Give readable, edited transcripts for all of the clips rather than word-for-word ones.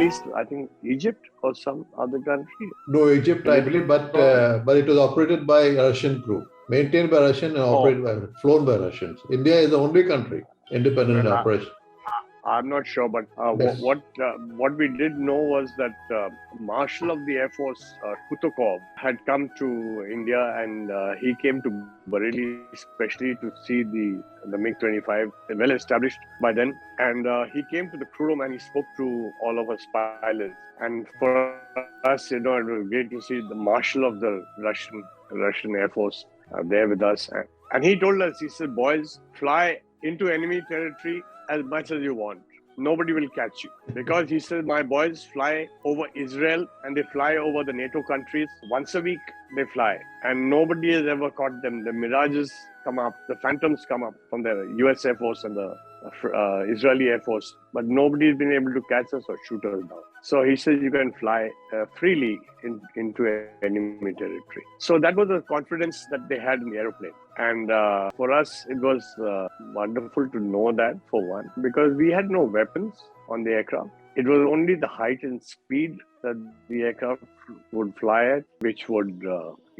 East, I think Egypt or some other country. No, Egypt, I believe, but it was operated by Russian crew, maintained by Russian and operated by, flown by Russians. India is the only country independent in operation. I'm not sure, but Yes. what we did know was that Marshal of the Air Force, Kutukov, had come to India, and he came to Bareilly especially to see the MiG-25, well established by then. And he came to the crew room and he spoke to all of us pilots. And for us, it was great to see the Marshal of the Russian Air Force there with us. And he told us, he said, boys, fly into enemy territory as much as you want. Nobody will catch you. Because he said, my boys fly over Israel and they fly over the NATO countries. Once a week, they fly. And nobody has ever caught them. The Mirages come up, the Phantoms come up from the US Air Force and the Israeli Air Force. But nobody has been able to catch us or shoot us down. So he said, you can fly freely into enemy territory. So that was the confidence that they had in the aeroplane. And for us, it was wonderful to know that, for one, because we had no weapons on the aircraft. It was only the height and speed that the aircraft would fly at, which would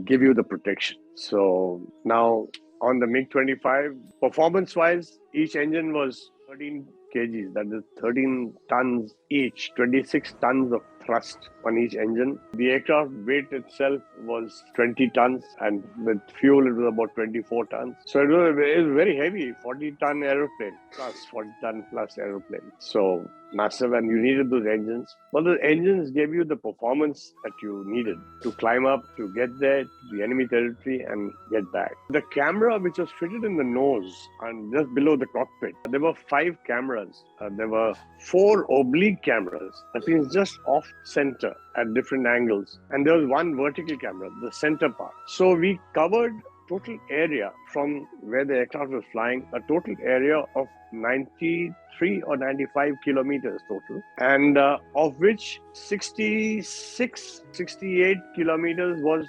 give you the protection. So now on the MiG-25, performance-wise, each engine was 13 kgs, that is 13 tons each, 26 tons of thrust on each engine. The aircraft weight itself was 20 tons, and with fuel it was about 24 tons. So it was very heavy, 40-ton aeroplane plus 40-ton plus aeroplane. So massive, and you needed those engines. But the engines gave you the performance that you needed to climb up, to get there to the enemy territory and get back. The camera, which was fitted in the nose and just below the cockpit, there were 5 cameras. There were 4 oblique cameras, that means just off center at different angles. And there was 1 vertical camera, the center part. So we covered total area from where the aircraft was flying, a total area of 93 or 95 kilometers total, and of which 66, 68 kilometers was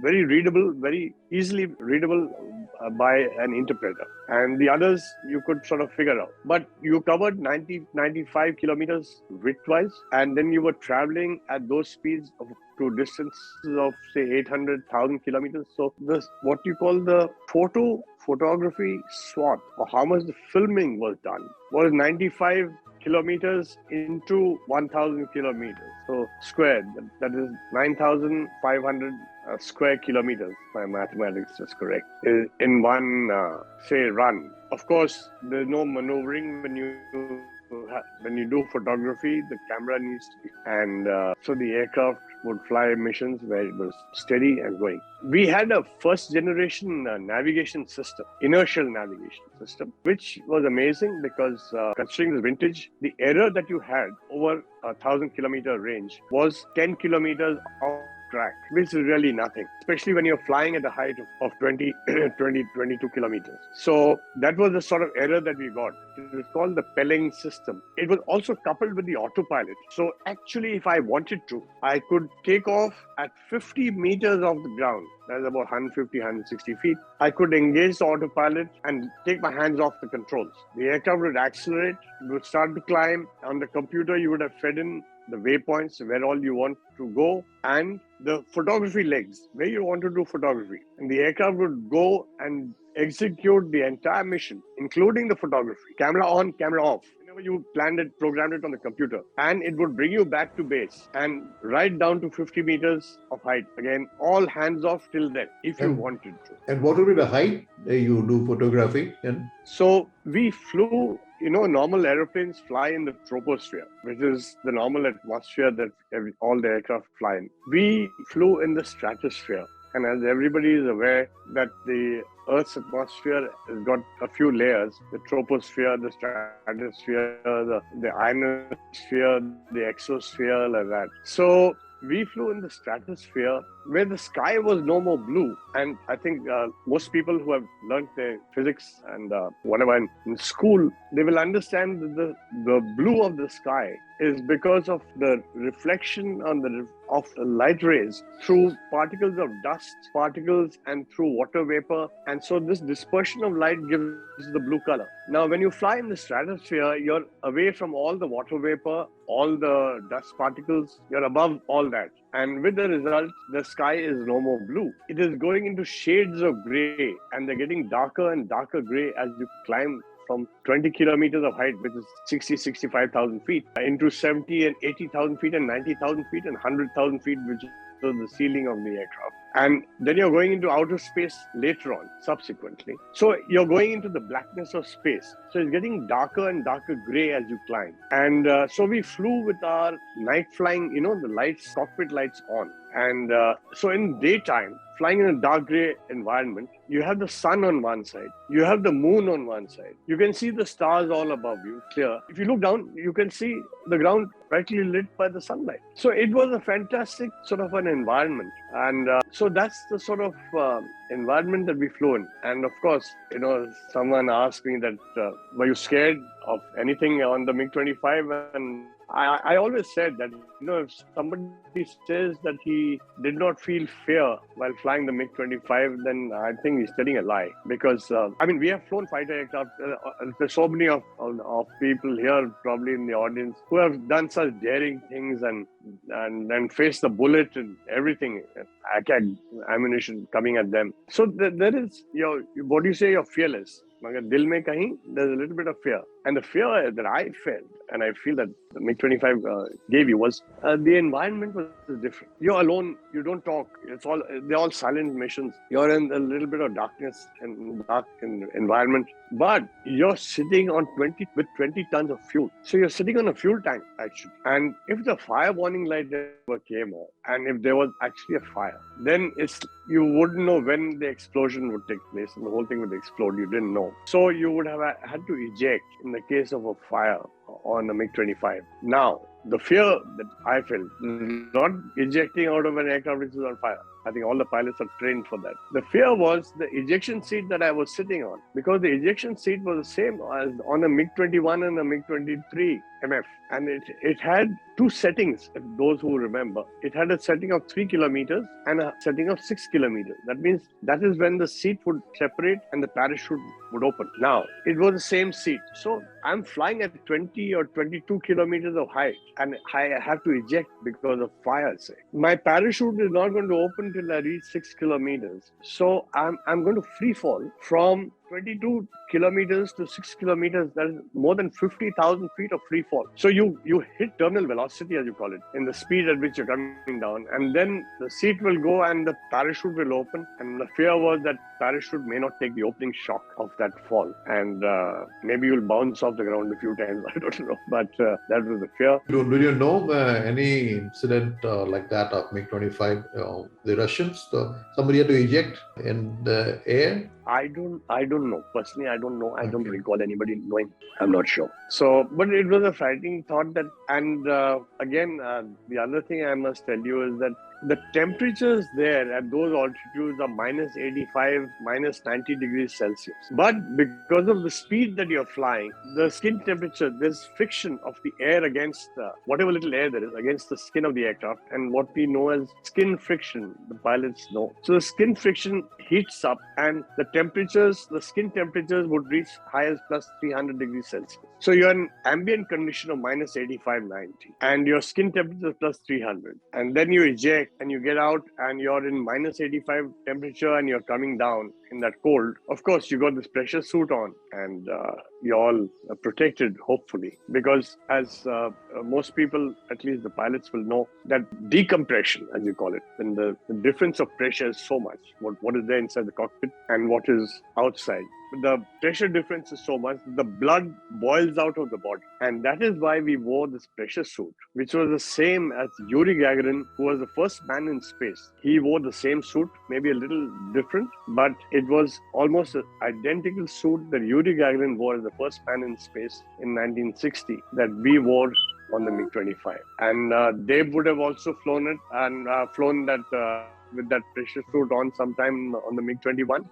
very readable, very easily readable by an interpreter. And the others you could sort of figure out. But you covered 95 kilometers width-wise, and then you were traveling at those speeds to distances of, say, 800,000 kilometers. So this, what you call the photography swath, or how much the filming was done, was 95 kilometers into 1,000 kilometers. So squared, that is 9,500 square kilometers. My mathematics is correct. In one, say, run. Of course, there's no maneuvering when you do photography. The camera needs to be, and so the aircraft would fly missions where it was steady and going. We had a first generation navigation system, inertial navigation system, which was amazing because considering the vintage, the error that you had over 1,000-kilometer range was 10 kilometers off track, which is really nothing, especially when you're flying at a height of 22 kilometers. So that was the sort of error that we got. It was called the Pelling system. It was also coupled with the autopilot. So actually, if I wanted to, I could take off at 50 meters off the ground. That's about 150, 160 feet. I could engage the autopilot and take my hands off the controls. The aircraft would accelerate, it would start to climb. On the computer, you would have fed in the waypoints, where all you want to go, and the photography legs, where you want to do photography. And the aircraft would go and execute the entire mission, including the photography. Camera on, camera off. Whenever you planned it, programmed it on the computer. And it would bring you back to base and right down to 50 meters of height. Again, all hands off till then, if you wanted to. And what would be the height you do photography in? So we flew, normal aeroplanes fly in the troposphere, which is the normal atmosphere that all the aircraft fly in. We flew in the stratosphere. And as everybody is aware that the Earth's atmosphere has got a few layers, the troposphere, the stratosphere, the ionosphere, the exosphere, like that. So we flew in the stratosphere where the sky was no more blue. And I think most people who have learned their physics and whatever in school, they will understand that the blue of the sky is because of the reflection of light rays through particles of dust, particles, and through water vapor. And so this dispersion of light gives the blue color. Now, when you fly in the stratosphere, you're away from all the water vapor, all the dust particles, you're above all that. And with the result, the sky is no more blue. It is going into shades of gray, and they're getting darker and darker gray as you climb from 20 kilometers of height, which is 65,000 feet, into 70 and 80,000 feet and 90,000 feet and 100,000 feet, which is the ceiling of the aircraft. And then you're going into outer space later on, subsequently. So you're going into the blackness of space. So it's getting darker and darker gray as you climb. And so we flew with our night flying, the lights, cockpit lights on. And so in daytime, flying in a dark gray environment, you have the sun on one side, you have the moon on one side. You can see the stars all above you, clear. If you look down, you can see the ground brightly lit by the sunlight. So it was a fantastic sort of an environment. And so that's the sort of environment that we flew in. And of course, someone asked me that, were you scared of anything on the MiG-25? And I always said that, if somebody says that he did not feel fear while flying the MiG-25, then I think he's telling a lie. Because, we have flown fighter aircraft. There's so many of people here, probably in the audience, who have done such daring things and faced the bullet and everything, ammunition coming at them. So there is, what do you say, you're fearless. Dil mein kahin, there's a little bit of fear. And the fear that I felt, and I feel that the MiG-25 gave you, was the environment was different. You're alone, you don't talk. They're all silent missions. You're in a little bit of darkness and dark environment, but you're sitting on 20 tons of fuel. So you're sitting on a fuel tank, actually. And if the fire warning light ever came on, and if there was actually a fire, then you wouldn't know when the explosion would take place and the whole thing would explode. You didn't know. So you would have had to eject in the case of a fire on a MiG-25. Now, the fear that I felt, not ejecting out of an aircraft which is on fire. I think all the pilots are trained for that. The fear was the ejection seat that I was sitting on, because the ejection seat was the same as on a MiG-21 and a MiG-23 MF. And it had two settings, if those who remember. It had a setting of 3 kilometers and a setting of 6 kilometers. That means that is when the seat would separate and the parachute would open. Now, it was the same seat. So I'm flying at 20 or 22 kilometers of height, and I have to eject because of fire, say. My parachute is not going to open till I reach 6 kilometers. So I'm going to free fall from 22 kilometers to 6 kilometers. That is more than 50,000 feet of free fall. So you hit terminal velocity, as you call it, in the speed at which you're coming down. And then the seat will go and the parachute will open. And the fear was that parachute may not take the opening shock of that fall. And maybe you'll bounce off the ground a few times. I don't know. But that was the fear. Do you know any incident like that of MiG-25? The Russians, somebody had to eject in the air? I don't know. Personally, I don't know. I don't recall anybody knowing. I'm not sure. So, but it was a frightening thought that, and again, the other thing I must tell you is that the temperatures there at those altitudes are minus 85, minus 90 degrees Celsius. But because of the speed that you're flying, the skin temperature, there's friction of the air against whatever little air there is against the skin of the aircraft, and what we know as skin friction, the pilots know. So the skin friction heats up, and the skin temperatures would reach high as plus 300 degrees Celsius. So you're in ambient condition of minus 85, 90, and your skin temperature is plus 300. And then you eject and you get out and you're in minus 85 temperature and you're coming down in that cold. Of course, you got this pressure suit on and you're all protected, hopefully, because as most people, at least the pilots will know, that decompression, as you call it, when the difference of pressure is so much, what is there inside the cockpit and what is outside. The pressure difference is so much, the blood boils out of the body. And that is why we wore this pressure suit, which was the same as Yuri Gagarin, who was the first man in space. He wore the same suit, maybe a little different, but it was almost an identical suit that Yuri Gagarin wore as the first man in space in 1960 that we wore on the MiG-25. And they would have also flown it and flown that with that pressure suit on sometime on the MiG-21.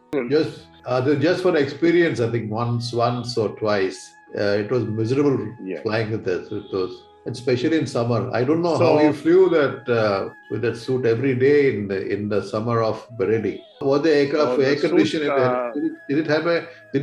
Just for experience, I think once or twice, it was miserable flying with those especially in summer. I don't know how So you flew that with that suit every day in the summer of Bareilly. Was the aircraft the air suit, conditioned? Did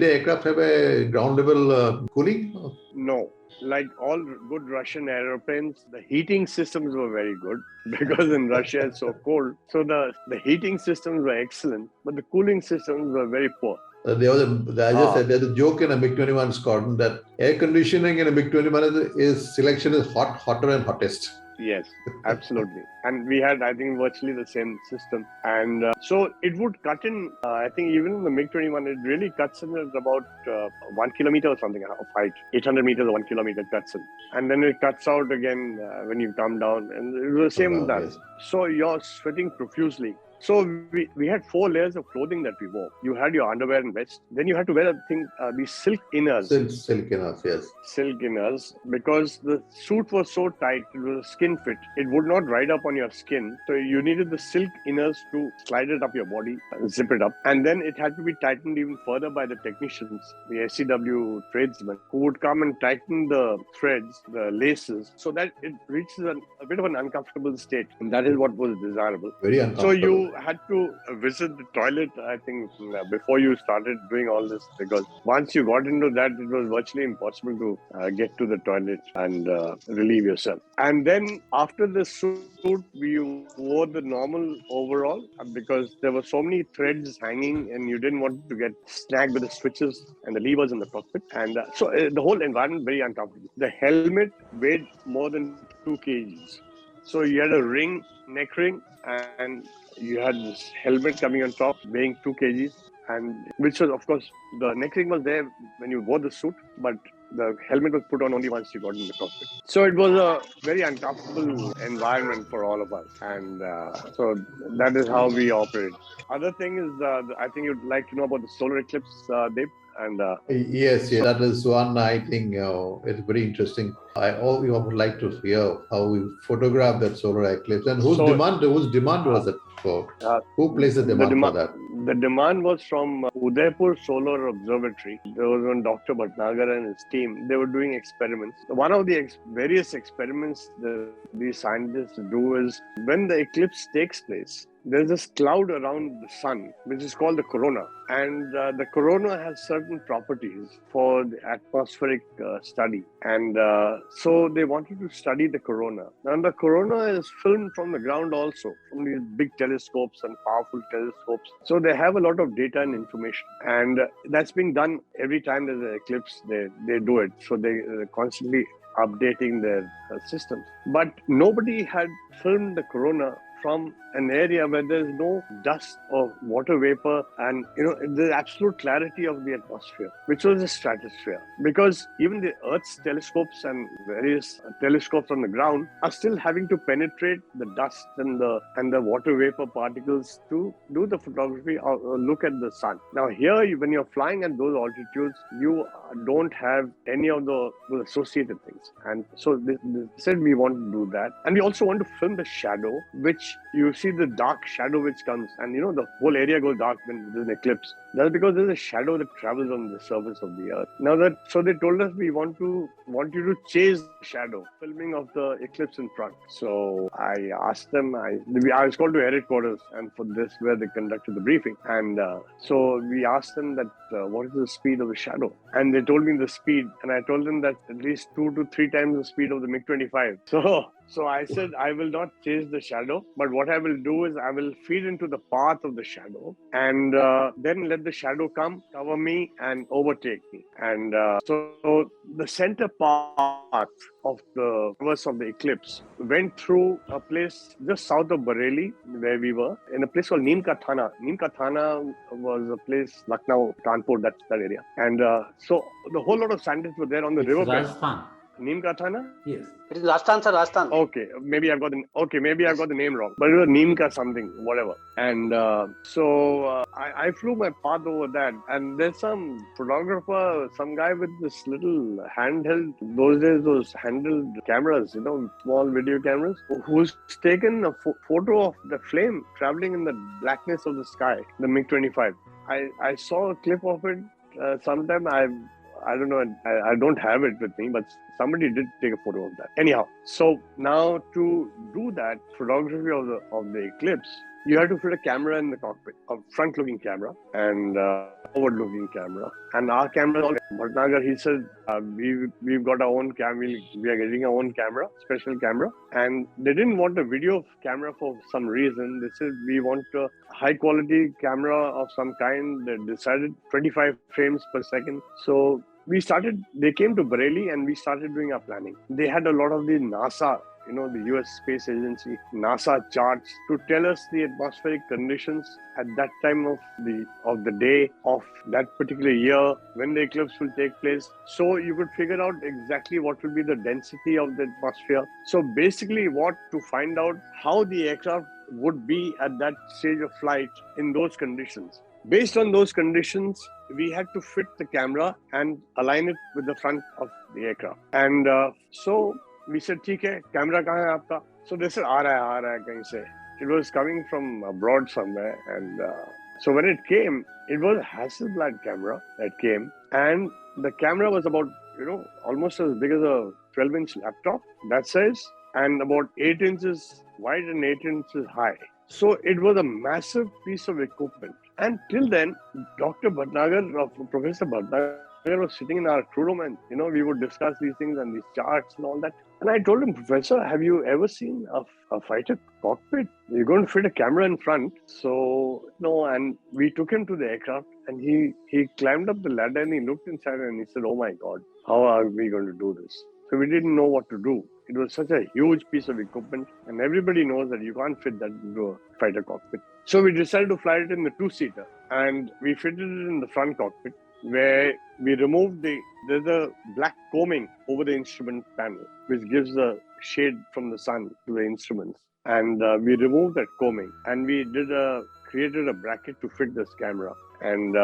the aircraft have a ground level cooling? no. Like all good Russian aeroplanes, the heating systems were very good because in Russia it's so cold. So the heating systems were excellent, but the cooling systems were very poor. I just said there's a joke in a MiG-21 squadron that air conditioning in a MiG-21 is selection is hotter and hottest. Yes, absolutely. And we had, I think, virtually the same system. And so it would cut in, I think even in the MiG-21, it really cuts in at about 1 kilometer or something of height. 800 meters or 1 kilometer cuts in. And then it cuts out again when you come down. And it was the same with that. Yes. So you're sweating profusely. So we had 4 layers of clothing that we wore. You had your underwear and vest. Then you had to wear these silk inners. Silk inners, yes. Silk inners, because the suit was so tight, it was a skin fit. It would not ride up on your skin. So you needed the silk inners to slide it up your body, zip it up. And then it had to be tightened even further by the technicians, the SCW tradesmen, who would come and tighten the threads, the laces, so that it reaches a bit of an uncomfortable state. And that is what was desirable. Very uncomfortable. So you had to visit the toilet, I think, before you started doing all this, because once you got into that, it was virtually impossible to get to the toilet and relieve yourself. And then after the suit, we wore the normal overall because there were so many threads hanging and you didn't want to get snagged with the switches and the levers in the cockpit. And so the whole environment very uncomfortable. The helmet weighed more than 2 kgs. So you had a ring, neck ring, and you had this helmet coming on top weighing 2 kgs, and which was, of course, the neck ring was there when you wore the suit, but the helmet was put on only once you got in the cockpit. So it was a very uncomfortable environment for all of us, and so that is how we operate. Other thing is, I think you'd like to know about the solar eclipse, Dave. And yes, that is one. I think it's very interesting. We would like to hear how we photograph that solar eclipse and whose demand was it for? Who placed the demand for that? The demand was from Udaipur Solar Observatory. There was one Dr. Bhatnagar and his team. They were doing experiments. One of the various experiments these scientists do is when the eclipse takes place, there's this cloud around the sun, which is called the corona. And the corona has certain properties for the atmospheric study. And so they wanted to study the corona. And the corona is filmed from the ground also, from these big telescopes and powerful telescopes. So they have a lot of data and information. And that's being done every time there's an eclipse, they do it. So they're constantly updating their systems. But nobody had filmed the corona from an area where there's no dust or water vapor and the absolute clarity of the atmosphere, which was the stratosphere. Because even the Earth's telescopes and various telescopes on the ground are still having to penetrate the dust and the water vapor particles to do the photography or look at the sun. Now here, when you're flying at those altitudes, you don't have any of the associated things. And so they said we want to do that. And we also want to film the shadow, which you see the dark shadow which comes, and the whole area goes dark when there's an eclipse. That's because there's a shadow that travels on the surface of the earth. So they told us we want you to chase the shadow, filming of the eclipse in front. So I asked them, I was called to air headquarters, and for this where they conducted the briefing. And so we asked them that what is the speed of the shadow, and they told me the speed, and I told them that at least 2 to 3 times the speed of the MiG-25. So I said, I will not chase the shadow, but what I will do is I will feed into the path of the shadow and then let the shadow come, cover me and overtake me. And so the center path of the reverse of the eclipse went through a place just south of Bareilly, where we were, in a place called Neemka Thana. Neemka Thana was a place, Lucknow, Kanpur, that area. And so the whole lot of scientists were there on the riverbed. Rajasthan. Neemka Thana? Yes. It is Rajasthan, sir, Rajasthan. Okay, maybe I've got the name wrong, but it was Neemka something, whatever. And so I flew my path over that, and there's some photographer, some guy with this little handheld, those days those handheld cameras, small video cameras, who's taken a photo of the flame traveling in the blackness of the sky, the MiG-25. I saw a clip of it sometime. I don't know. I don't have it with me, but somebody did take a photo of that. Anyhow, so now to do that photography of the eclipse, you have to fit a camera in the cockpit, a front-looking camera and forward-looking camera. And our camera, Bhatnagar, he said, we've got our own camera. We are getting our own camera, special camera. And they didn't want a video camera for some reason. They said, we want a high-quality camera of some kind. They decided 25 frames per second. So they came to Bareilly and we started doing our planning. They had a lot of the NASA, the US Space Agency, NASA charts to tell us the atmospheric conditions at that time of the day of that particular year, when the eclipse will take place. So you could figure out exactly what will be the density of the atmosphere. So basically to find out how the aircraft would be at that stage of flight in those conditions. Based on those conditions, we had to fit the camera and align it with the front of the aircraft. And so we said, "ठीक है, camera कहाँ है आपका?" So they said, "आ रहा है कहीं से." It was coming from abroad somewhere, and so when it came, it was a Hasselblad camera that came, and the camera was about almost as big as a 12-inch laptop, that size, and about 8 inches wide and 8 inches high. So it was a massive piece of equipment. And till then, Dr. Bhatnagar, Professor Bhatnagar, was sitting in our crew room, and we would discuss these things and these charts and all that. And I told him, "Professor, have you ever seen a fighter cockpit? You're going to fit a camera in front." So no, and we took him to the aircraft, and he climbed up the ladder and he looked inside and he said, "Oh my God, how are we going to do this?" So we didn't know what to do. It was such a huge piece of equipment, and everybody knows that you can't fit that into a fighter cockpit. So we decided to fly it in the two-seater, and we fitted it in the front cockpit, where we removed there's a black coaming over the instrument panel, which gives the shade from the sun to the instruments. And we removed that coaming, and we created a bracket to fit this camera. And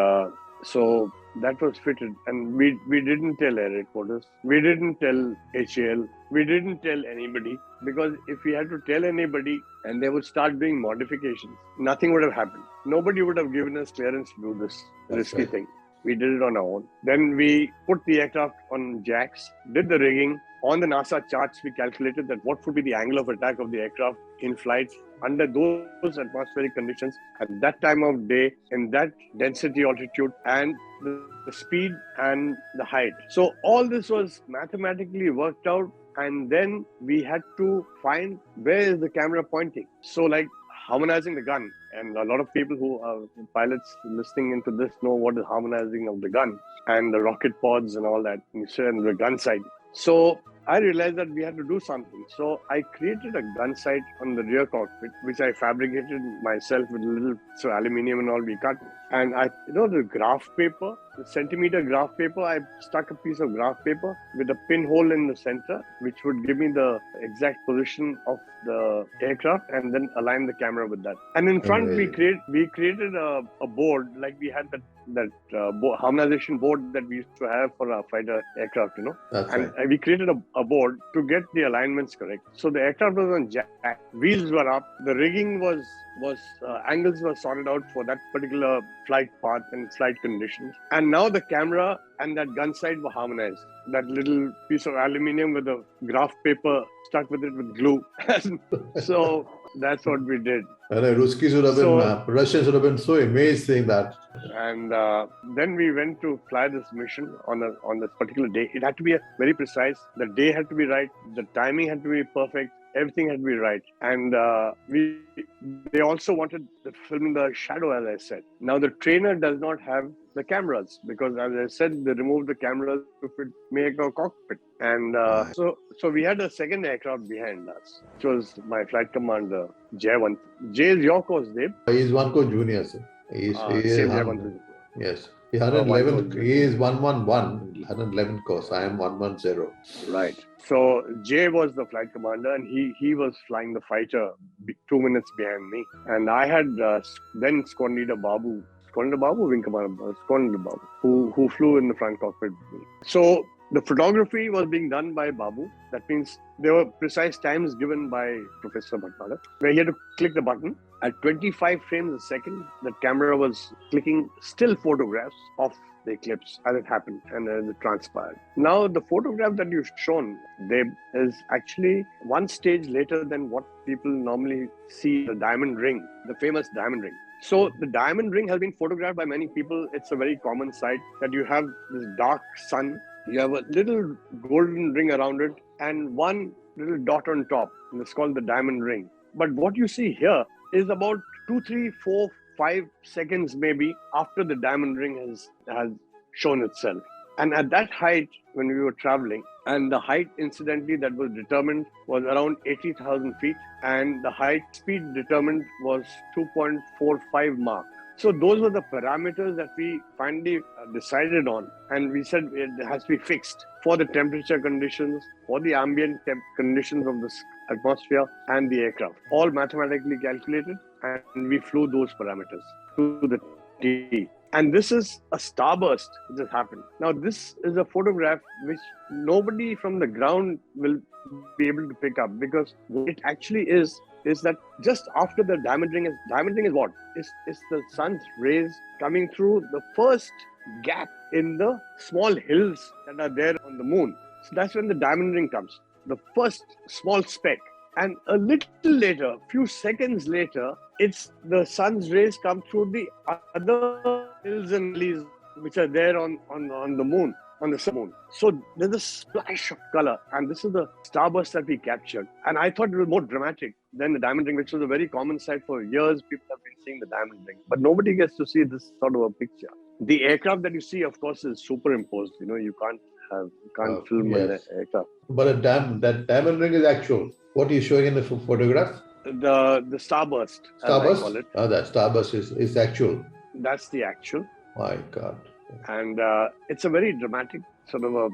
so that was fitted, and we didn't tell air headquarters, we didn't tell HAL, we didn't tell anybody, because if we had to tell anybody and they would start doing modifications, nothing would have happened. Nobody would have given us clearance to do this risky thing. We did it on our own. Then we put the aircraft on jacks, did the rigging. On the NASA charts, we calculated that what would be the angle of attack of the aircraft in flight under those atmospheric conditions at that time of day, in that density altitude, and the speed and the height. So all this was mathematically worked out, and then we had to find where is the camera pointing. So like harmonizing the gun, and a lot of people who are pilots listening into this know what is harmonizing of the gun and the rocket pods and all that, and the gun sight. So I realized that we had to do something. So I created a gun sight on the rear cockpit, which I fabricated myself with aluminium and all we cut. And the graph paper, the centimeter graph paper, I stuck a piece of graph paper with a pinhole in the center, which would give me the exact position of the aircraft, and then align the camera with that. And in front, we created a board, like we had that harmonization board that we used to have for our fighter aircraft, And we created a board to get the alignments correct. So the aircraft was on jack, wheels were up, the rigging was angles were sorted out for that particular flight path and flight conditions. And now the camera and that gun sight were harmonized. That little piece of aluminium with a graph paper stuck with it with glue. So that's what we did. And Ruskies would have been, Russians would have been so amazed seeing that. And then we went to fly this mission on this particular day. It had to be very precise. The day had to be right. The timing had to be perfect. Everything had to be right. And they also wanted to film the shadow, as I said. Now, the trainer does not have the cameras, because, as I said, they removed the cameras to make a cockpit. And so we had a second aircraft behind us, which was my flight commander, Jay. Jay is your course, Dave? He is one course junior, sir. He is yes. He is 111, 111 course. I am 110. Right. So Jay was the flight commander, and he was flying the fighter 2 minutes behind me. And I had then Squadron Leader Babu, Wing Commander Squadron Leader Babu, who flew in the front cockpit with me. So the photography was being done by Babu. That means there were precise times given by Professor Bhatnagar, where he had to click the button At 25 frames a second, the camera was clicking still photographs of the eclipse as it happened and as it transpired. Now, the photograph that you've shown, Deb, is actually one stage later than what people normally see the diamond ring, the famous diamond ring. So the diamond ring has been photographed by many people. It's a very common sight that you have this dark sun, you have a little golden ring around it, and one little dot on top, and it's called the diamond ring. But what you see here is about 2, 3, 4, 5 seconds maybe after the diamond ring has shown itself. And at that height, when we were traveling, and the height incidentally that was determined was around 80,000 feet, and the height speed determined was 2.45 Mach. So those were the parameters that we finally decided on, and we said it has to be fixed for the temperature conditions, for the ambient conditions of the atmosphere and the aircraft, all mathematically calculated, and we flew those parameters to the T. And this is a starburst which has happened. Now, this is a photograph which nobody from the ground will be able to pick up, because what it actually is that just after the diamond ring is what? It's the sun's rays coming through the first gap in the small hills that are there on the moon. So that's when the diamond ring comes, the first small speck. And a little later, few seconds later, it's the sun's rays come through the other hills and valleys which are there on the moon, on the sun moon. So there's a splash of color, and this is the starburst that we captured. And I thought it was more dramatic than the diamond ring, which was a very common sight for years. People have been seeing the diamond ring, but nobody gets to see this sort of a picture. The aircraft that you see, of course, is superimposed. You can't film an aircraft. But that diamond ring is actual. What are you showing in the photograph? The starburst. Starburst? As I call it. That starburst is actual. That's the actual. My God. And it's a very dramatic sort of a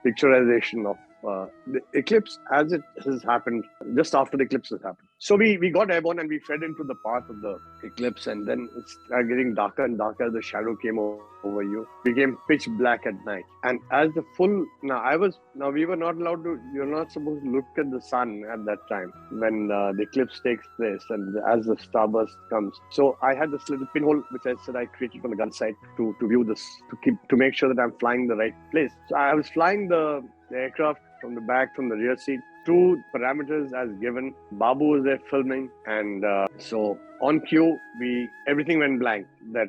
picturization of the eclipse as it has happened, just after the eclipse has happened. So we got airborne and we fed into the path of the eclipse, and then it's getting darker and darker. The shadow came over you, became pitch black at night. And as the full, we were not allowed to, you're not supposed to look at the sun at that time when the eclipse takes place and as the starburst comes. So I had this little pinhole which I said I created on the gun sight to view this, to make sure that I'm flying the right place. So I was flying the aircraft from the back, from the rear seat, 2 parameters as given. Babu was there filming, and so on cue, everything went blank. That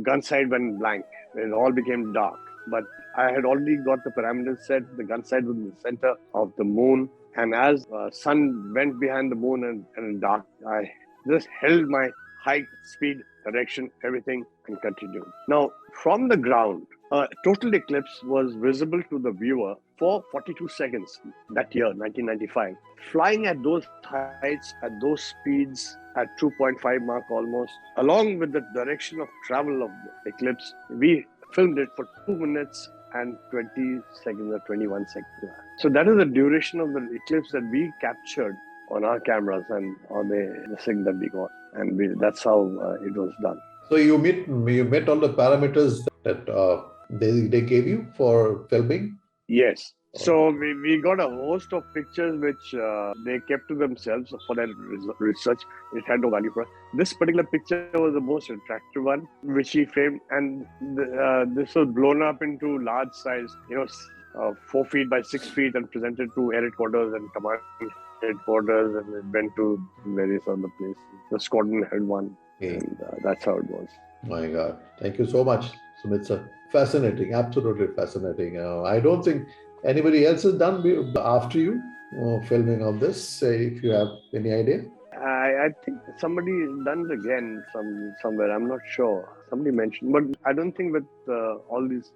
gun sight went blank. It all became dark. But I had already got the parameters set. The gun sight was in the center of the moon, and as sun went behind the moon and dark, I just held my height, speed, direction, everything, and continued. Now, from the ground, total eclipse was visible to the viewer for 42 seconds that year, 1995. Flying at those heights, at those speeds, at 2.5 Mach almost, along with the direction of travel of the eclipse, we filmed it for 2 minutes and 20 seconds or 21 seconds. So that is the duration of the eclipse that we captured on our cameras and on the signal that we got. And that's how it was done. So you met all the parameters that they gave you for filming? Yes. So we got a host of pictures which they kept to themselves for their research. It had no value for us. This particular picture was the most attractive one, which he framed, and this was blown up into large size, 4 feet by 6 feet, and presented to air headquarters and command headquarters, and it went to various other places. The squadron had one, and that's how it was. My God. Thank you so much, Sumit sir. Fascinating, absolutely fascinating. I don't think anybody else has done after you filming of this, if you have any idea. I think somebody done it again somewhere. I'm not sure. Somebody mentioned, but I don't think with all these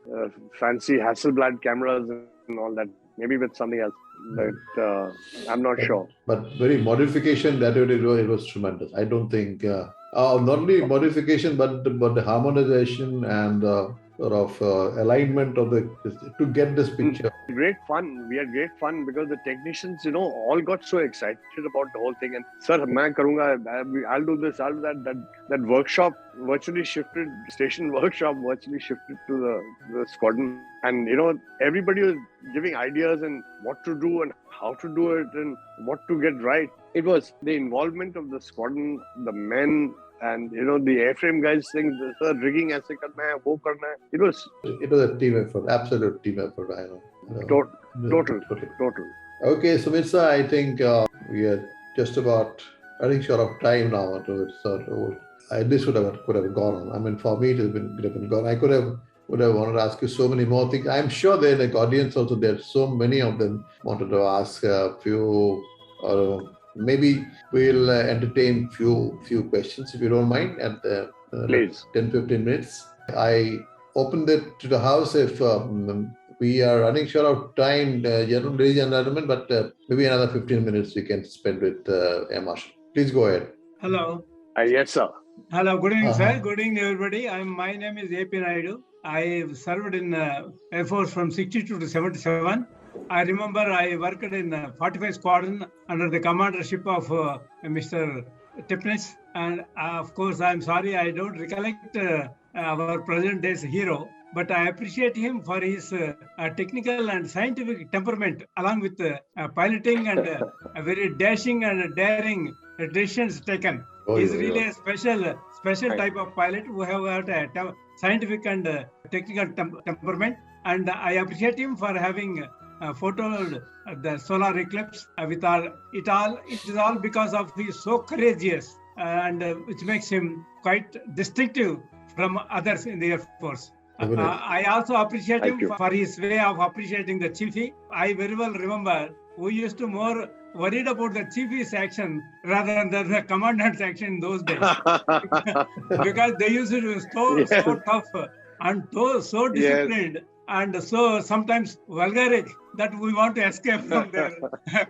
fancy Hasselblad cameras and all that. Maybe with something else, but I'm not sure. But very modification that it was tremendous. I don't think not only modification, but the harmonization and sort of alignment of to get this picture. Great fun. We had great fun because the technicians, all got so excited about the whole thing. And sir, main karunga, I'll do this, I'll do that. That workshop virtually shifted, station workshop virtually shifted to the squadron. And everybody was giving ideas and what to do and how to do it and what to get right. It was the involvement of the squadron, the men, and the airframe guys saying, "Sir, rigging aise karna hai, wo karna hai." It was a team effort, absolute team effort. I know. Total. Okay, Sumit sir, I think we are just about running short of time now. This could have gone on. I mean, for me, it has been gone. I would have wanted to ask you so many more things. I'm sure there, like audience also, there's so many of them wanted to ask a few, or maybe we'll entertain few questions if you don't mind at the 10-15 minutes. I opened it to the house if we are running short of time, ladies and gentlemen, but maybe another 15 minutes we can spend with Air Marshal. Please go ahead. Hello. Yes, sir. Hello. Good evening, sir. Good evening, everybody. My name is A.P. Naidu. I served in Air Force from 62 to 77. I remember I worked in 45 Squadron under the commandership of Mr. Tipnis. And of course, I'm sorry I don't recollect our present day's hero, but I appreciate him for his technical and scientific temperament, along with piloting and a very dashing and daring decisions taken. He's really a special type of pilot who have got a scientific and technical temperament, and I appreciate him for having photoed the solar eclipse with it is all because of he is so courageous and which makes him quite distinctive from others in the Air Force. I also appreciate him for his way of appreciating the chiefy. I very well remember we used to more worried about the chiefy's action rather than the commandant's action in those days. Because they used to be so tough and so disciplined and so sometimes vulgaric that we want to escape from their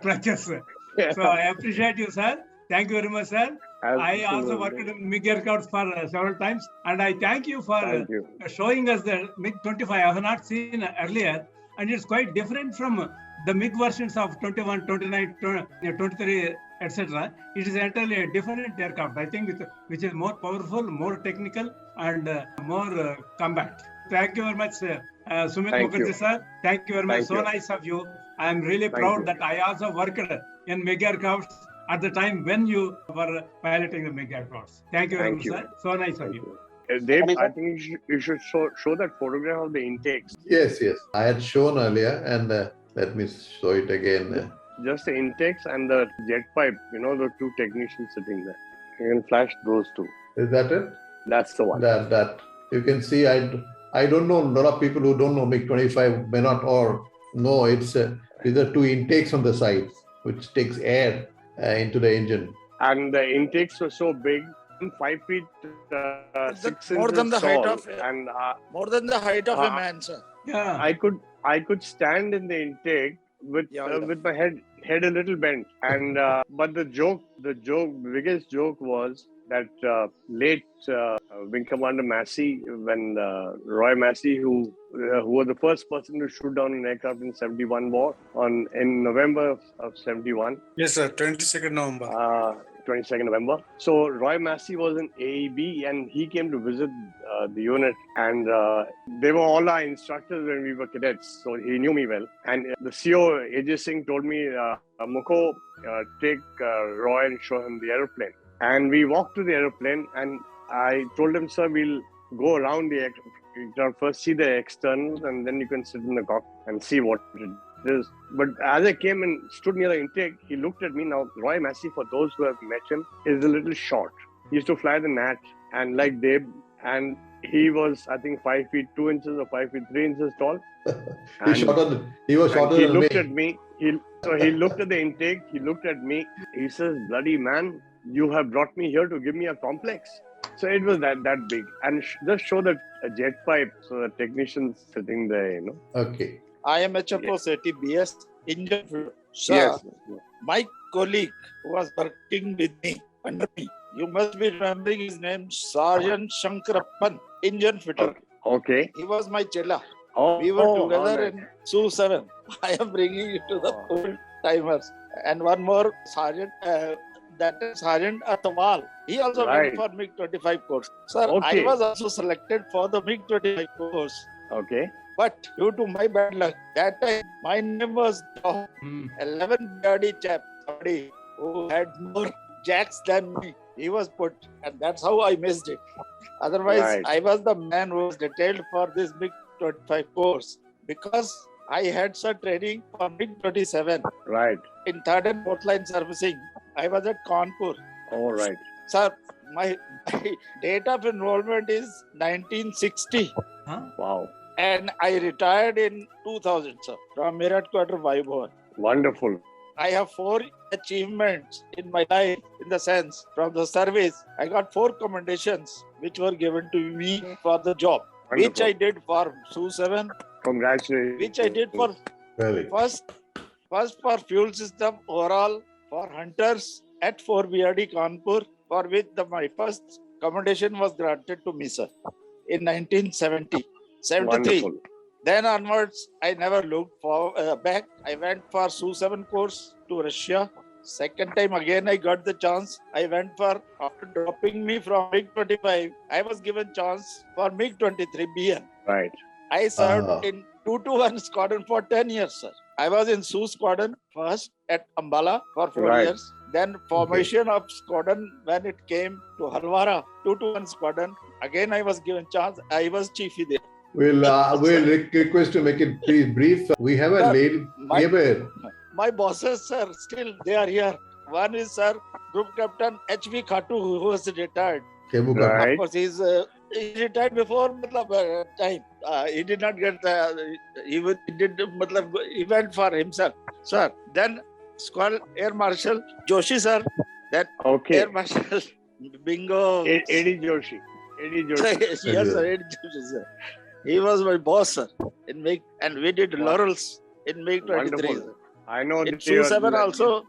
clutches. So I appreciate you, sir. Thank you very much, sir. Absolutely. I also worked in MiG aircraft for several times, and I thank you for showing us the MiG-25. I have not seen earlier, and it's quite different from the MiG versions of 21, 29, 23, etc. It is entirely a different aircraft, I think, which is more powerful, more technical, and more combat. Thank you very much, Sumit Mukerjee, sir. Thank you very much. So nice of you. I am really proud that I also worked in MiG aircraft at the time when you were piloting the MiG aircrafts. Thank you very much, sir. So nice of you. Dave, I think you should show that photograph of the intakes. Yes. I had shown earlier, and let me show it again. Just the intakes and the jet pipe, the two technicians sitting there. You can flash those two. Is that it? That's the one. That you can see. I don't know, a lot of people who don't know MiG-25 may not or know these are two intakes on the sides, which takes air into the engine. And the intakes were so big, 5 feet 6 inches more than the tall, height of and more than the height of a man, sir. Yeah, I could stand in the intake with my head a little bent, and but the biggest joke was that late Wing Commander Massey, when Roy Massey, who was the first person to shoot down an aircraft in 71 war in November of 71. Yes, sir. 22nd November. 22nd November. So Roy Massey was an AEB and he came to visit the unit, and they were all our instructors when we were cadets. So he knew me well. And the CO, AJ Singh, told me, Muko, take Roy and show him the aeroplane. And we walked to the aeroplane, and I told him, sir, we'll go around the aircraft, first see the externals, and then you can sit in the cockpit and see what it is. But as I came and stood near the intake, he looked at me. Now, Roy Massey, for those who have met him, is a little short. He used to fly the Nat, and like Dave, and he was, I think, 5 feet 2 inches or 5 feet 3 inches tall. He was shorter than me. He looked at me. So he looked at the intake. He looked at me. He says, "Bloody man, you have brought me here to give me a complex." So it was that big, and just show that a jet pipe, so the technicians sitting there, Okay. I am HFO 30 BS engine. Sir, yes. My colleague who was working with me, under me, you must be remembering his name, Sergeant Shankarappan, engine fitter. Okay. He was my chilla. Oh, We were how together nice. in Su-7. I am bringing you to the old timers. And one more sergeant, that is Sergeant Atwal. He also Right. went for MiG-25 course. Sir, Okay. I was also selected for the MiG-25 course. Okay. But due to my bad luck, that time my name was 11 bloody chap, somebody who had more jacks than me. He was put, and that's how I missed it. Otherwise, Right. I was the man who was detailed for this MiG-25 course because I had some training for MiG-27 Right. in 3rd and 4th line servicing. I was at Kanpur. All right. Sir, my date of enrollment is 1960. Wow. And I retired in 2000, sir, from Meerut Quarter Vayu. Wonderful. I have 4 achievements in my life, in the sense, from the service, I got 4 commendations which were given to me for the job, Wonderful. which I did for Su-7, Congratulations. which I did for Really? first for fuel system overall, for hunters at 4 BRD Kanpur, for which my first commendation was granted to me, sir, in 1973. Wonderful. Then onwards, I never looked back. I went for Su-7 course to Russia. Second time again, I got the chance. I went for, after dropping me from MiG-25, I was given chance for MiG-23 BN. Right. I served in 221 squadron for 10 years, sir. I was in Su squadron first at Ambala for 4 Right. years. Then formation of squadron when it came to Halwara, 221 squadron. Again, I was given chance. I was chiefy there. We'll request to make it please brief. We have a Sir, lady. My bosses, sir, still they are here. One is, sir, Group Captain H.V. Khatu, who was retired. Right. Of course, he retired before time. He did not get, he went for himself. Sir, then Air Marshal Joshi, sir. Then Okay. Air Marshal Bingo. Eddie Joshi. Eddie Joshi. Yes, sir, Eddie Joshi, sir. He was my boss, sir. And we did laurels in MiG-23. Wonderful. I know In that you are- Su-7 also,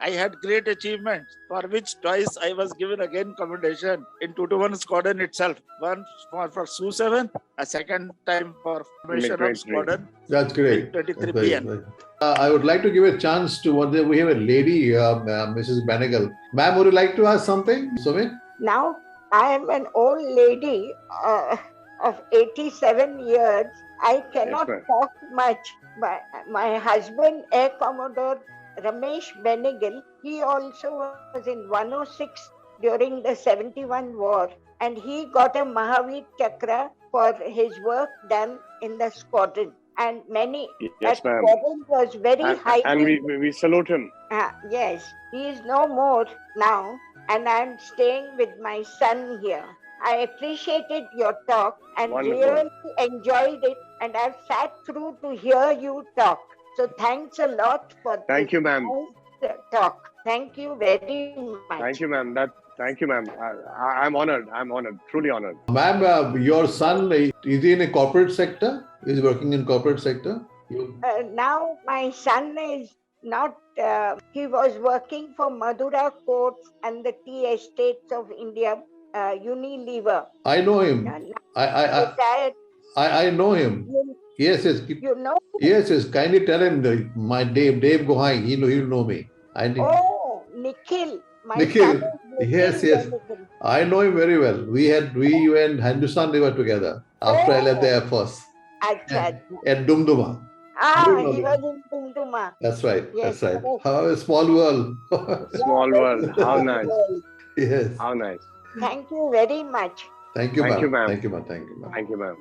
I had great achievements, for which twice I was given again commendation in 221 squadron itself. One for Su-7, a second time for formation of MiG-23. squadron. That's great. MiG-23 That's BN. very- I would like to give a chance to we have a lady, Mrs. Benegal. Ma'am, would you like to ask something, Sumit? Now, I am an old lady of 87 years. I cannot ma'am. talk much. But my husband, Air Commodore Ramesh Benegal, he also was in 106 during the 71 war, and he got a Mahavir Chakra for his work done in the squadron. And many Yes, that ma'am. squadron was very high. And we salute him. Yes, he is no more now, and I am staying with my son here. I appreciated your talk and Wonderful. really enjoyed it, and I've sat through to hear you talk. So thanks a lot for Thank you, ma'am. this talk. Thank you very much. Thank you, ma'am. Thank you, ma'am. I'm honored. I'm honored. Truly honored. Ma'am, your son, is he in a corporate sector? Is he working in corporate sector? Now my son is not, he was working for Madura Courts and the tea estates of India, Unilever. I know him. Retired. I know him. Yes. You know? Yes. Kindly tell him my Dave Gohai. He'll know me. Oh, Nikhil. My Nikhil. son is Yes. Nikhil. I know him very well. We and Hindustan they were together after I left the Air Force. Acha. At Dumduma. He was in Tumtuma. That's right. Yes, That's right. correct. How a small world. Small world. How nice. Yes. How nice. Thank you very much. Thank you, Thank you, ma'am. ma'am. Thank you, ma'am. Thank you, ma'am. Thank you, ma'am.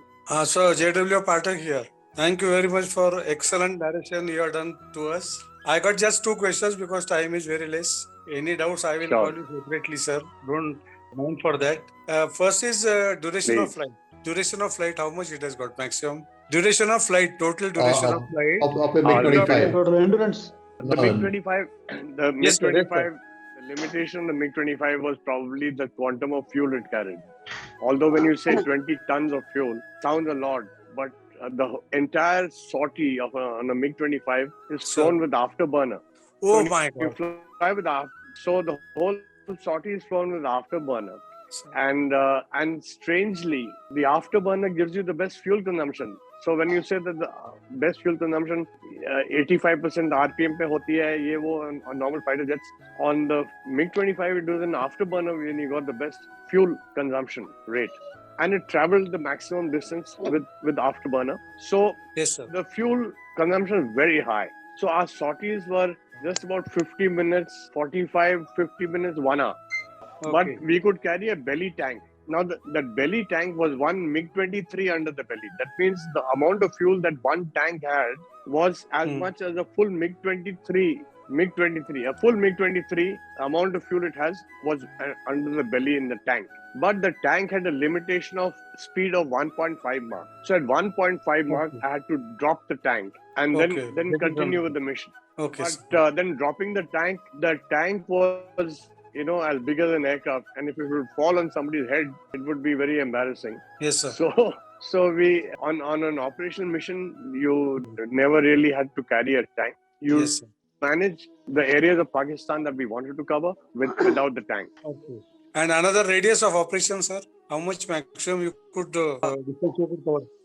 So JW Pathak here. Thank you very much for excellent direction you have done to us. I got just 2 questions because time is very less. Any doubts, I will Sure. call you separately, sir. Don't mind for that. First is duration of Please. flight. Duration of flight, how much it has got maximum? Duration of flight, total duration of flight. Of a MiG-25. Total endurance. The No, MiG-25, the Yes, sir, yes, MiG-25, the limitation of the MiG-25 was probably the quantum of fuel it carried. Although when you say 20 tons of fuel, sounds a lot, but the entire sortie of on a MiG-25 is Sir. flown with afterburner. Oh So my You God. fly with so the whole sortie is flown with afterburner. And strangely, the afterburner gives you the best fuel consumption. So when you say that the best fuel consumption 85% RPM pe hoti hai, ye wo on normal fighter jets, on the MiG-25 it was an afterburner when you got the best fuel consumption rate. And it traveled the maximum distance with afterburner. So Yes, sir. the fuel consumption is very high. So our sorties were just about 50 minutes, 45, 50 minutes, 1 hour. Okay. But we could carry a belly tank. Now that belly tank was one MiG-23 under the belly. That means the amount of fuel that one tank had was as much as a full MiG-23. A full MiG-23 amount of fuel it has was under the belly in the tank. But the tank had a limitation of speed of 1.5 Mach. So at 1.5 Mach, I had to drop the tank and then continue with the mission. Okay. But then dropping the tank was as big as an aircraft, and if it would fall on somebody's head, it would be very embarrassing. Yes, sir. So we on an operational mission, you never really had to carry a tank. You manage the areas of Pakistan that we wanted to cover without the tank. Okay. And another radius of operation, sir? How much maximum you could cover?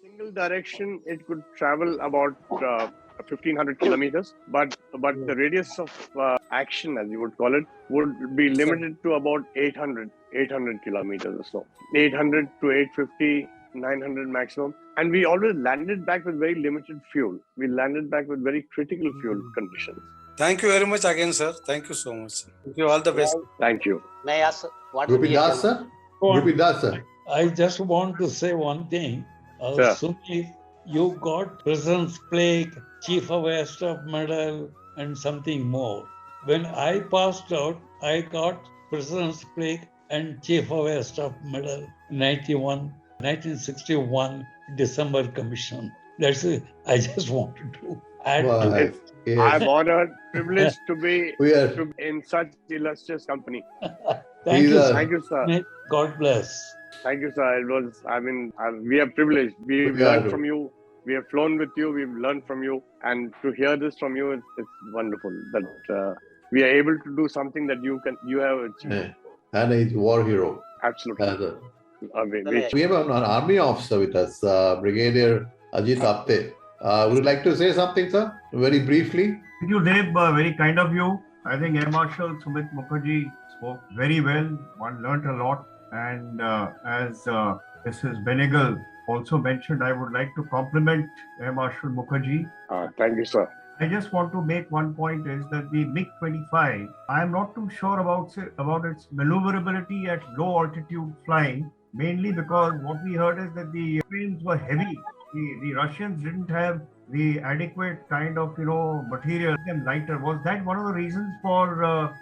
Single direction, it could travel about 1,500 kilometers, but the radius of action, as you would call it, would be limited to about 800 kilometers or so. 800 to 850, 900 maximum. And we always landed back with very limited fuel. We landed back with very critical fuel conditions. Thank you very much again, sir. Thank you so much. Thank you. All the best. Thank you. May I ask what Rupidas, sir? Rupidas, sir. I just want to say one thing. Sumit, you got President's Plaque, Chief of Air Staff Medal, and something more. When I passed out, I got President's Plaque and Chief of Air Staff Medal 1961 December Commission. That's it. I just wanted to add to it. Yes. I'm honored, privileged to be in such illustrious company. Thank you, sir. Thank you, sir. God bless. Thank you, sir. We are privileged. We've learned from you. We have flown with you. We've learned from you. And to hear this from you, it's wonderful that we are able to do something that you have achieved. Yeah. And he's a war hero. Absolutely. We have an army officer with us, Brigadier Ajit Apte. Would you like to say something, sir? Very briefly. Thank you, Dave. Very kind of you. I think Air Marshal Sumit Mukerjee spoke very well. One learnt a lot. And as Mrs. Benegal also mentioned, I would like to compliment Air Marshal Mukerjee. Thank you, sir. I just want to make one point is that the MiG-25, I am not too sure about its maneuverability at low altitude flying, mainly because what we heard is that the planes were heavy. The Russians didn't have the adequate kind of, material and lighter. Was that one of the reasons for, a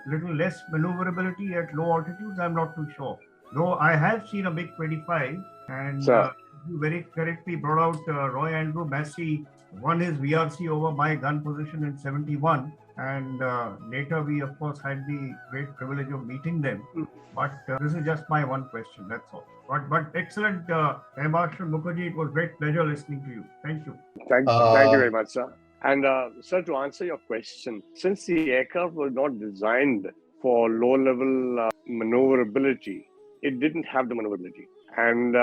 little less maneuverability at low altitudes? I'm not too sure. Though I have seen a MiG-25 and you very correctly brought out Roy Andrew Massey won his VRC over my gun position in 71. And later we, of course, had the great privilege of meeting them. But this is just my one question, that's all. But excellent, Air Marshal Mukerjee, it was great pleasure listening to you. Thank you. Thank you very much, sir. And sir, to answer your question, since the aircraft was not designed for low-level maneuverability, it didn't have the maneuverability. And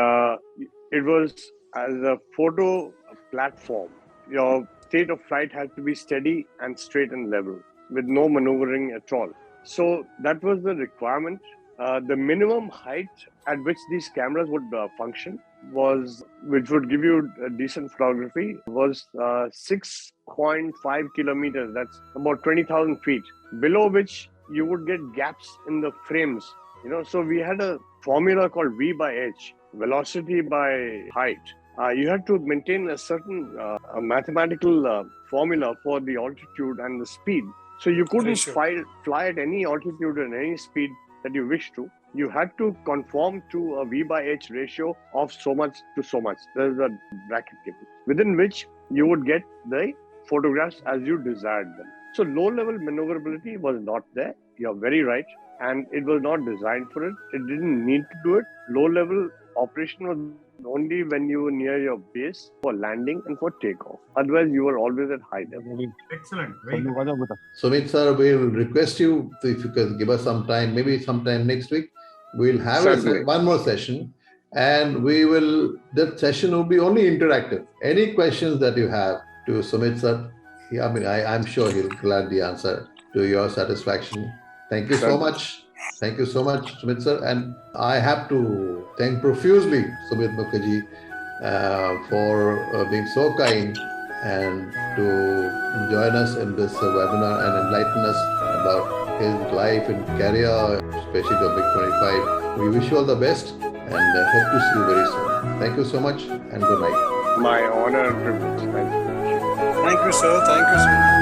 it was as a photo platform. Your state of flight had to be steady and straight and level with no maneuvering at all. So that was the requirement. The minimum height at which these cameras would function which would give you a decent photography, was 6.5 kilometers. That's about 20,000 feet, below which you would get gaps in the frames. So we had a formula called V by H, velocity by height. You had to maintain a certain mathematical formula for the altitude and the speed. So you couldn't fly at any altitude and any speed that you wish to. You had to conform to a V by H ratio of so much to so much. There's a bracket given, within which you would get the photographs as you desired them. So low-level maneuverability was not there. You're very right. And it was not designed for it. It didn't need to do it. Low-level operation was only when you were near your base for landing and for takeoff. Otherwise, you were always at high level. Excellent. Very good. Sumit sir, we'll request you if you can give us some time, maybe sometime next week. we'll have one more session, and that session will be only interactive. Any questions that you have to Sumit sir, I'm sure he'll gladly answer to your satisfaction. Thank you so much. Thank you so much, Sumit sir. And I have to thank profusely Sumit Mukerjee for being so kind and to join us in this webinar and enlighten us about his life and career, especially the MiG-25. We wish you all the best and hope to see you very soon. Thank you so much and good night. My honor and privilege. Thank you, sir. Thank you, sir.